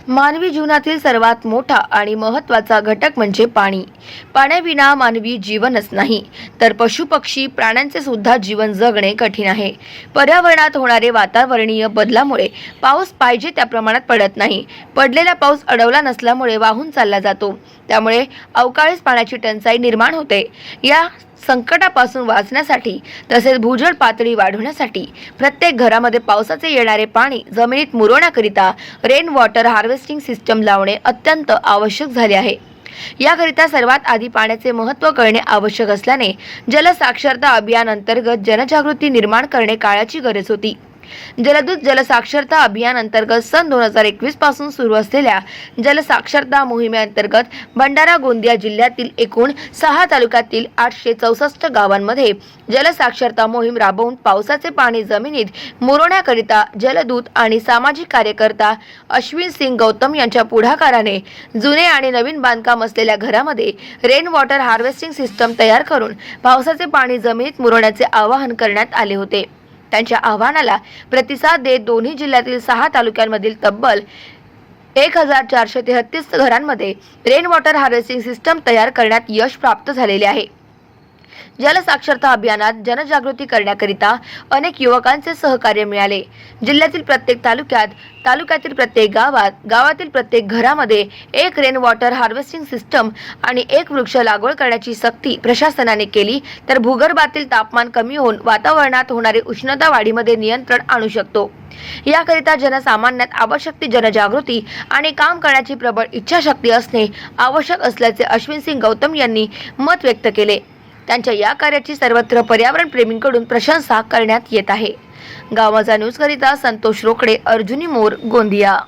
मानवी जीवनातील सर्वात मोठा आणि महत्त्वाचा घटक म्हणजे पाणी. पाण्याविना मानवी जीवनच नाही, तर पशुपक्षी प्राण्यांचे सुद्धा जीवन जगणे कठीण आहे. पर्यावरणात होणारे वातावरणीय बदलामुळे पाऊस पाहिजे त्या प्रमाणात पडत नाही. पडलेला पाऊस अडवला नसल्यामुळे वाहून चालला जातो. त्यामुळे अवकाळीस पाण्याची टंचाई निर्माण होते. या संकटापासून वाचण्यासाठी तसेच भूजल पातळी वाढवण्यासाठी प्रत्येक घरामध्ये पावसाचे येणारे पाणी जमिनीत मुरवण्याकरिता रेन वॉटर हार्वेस्टिंग सिस्टम लावणे अत्यंत आवश्यक झाले आहे. याकरिता सर्वात आधी पाण्याचे महत्त्व कळणे आवश्यक असल्याने जलसाक्षरता अभियान अंतर्गत जनजागृती निर्माण करणे काळाची गरज होती. जलदूत जलसाक्षरता अभियान अंतर्गत सन 2021 पासून सुरू असलेल्या जलसाक्षरता मोहिमेअंतर्गत भंडारा गोंदिया जिल्ह्यातील एकूण 6 तालुक्यातील 864 गावांमध्ये जलसाक्षरता मोहीम राबवून पावसाचे पाणी जमिनीत मुरवण्याकरिता जलदूत आणि सामाजिक कार्यकर्ता अश्विन सिंग गौतम यांच्या पुढाकाराने जुने आणि नवीन बांधकाम असलेल्या घरामध्ये रेन वॉटर हार्वेस्टिंग सिस्टम तयार करून पावसाचे पाणी जमिनीत मुरवण्याचे आवाहन करण्यात आले होते. त्यांच्या आव्हानाला प्रतिसाद देत दोन्ही जिल्ह्यातील 6 तालुक्यांमधील तब्बल 1433 घरांमध्ये रेन वॉटर हार्वेस्टिंग सिस्टम तयार करण्यात यश प्राप्त झालेले आहे. जलसाक्षरता अभियानात जनजागृती करण्याकरिता अनेक युवकांचे सहकार्य मिळाले. जिल्ह्यातील प्रत्येक तालुक्यातील प्रत्येक गावातील प्रत्येक घरामध्ये एक रेन वॉटर हार्वेस्टिंग सिस्टम आणि एक वृक्ष लागवड करण्याची सक्ती प्रशासनाने केली तर भूगर्भातील तापमान कमी होऊन वातावरणात होणारी उष्णता वाढीमध्ये नियंत्रण आणू शकतो. याकरिता जनसामान्यात आवश्यक ती जनजागृती आणि काम करण्याची प्रबळ इच्छाशक्ती असणे आवश्यक असल्याचे अश्विन सिंग गौतम यांनी मत व्यक्त केले. त्यांच्या या कार्याची सर्वत्र पर्यावरण प्रेमींकडून प्रशंसा करण्यात येत आहे. गावमजा न्यूज करिता संतोष रोकडे, अर्जुनी मोर, गोंदिया.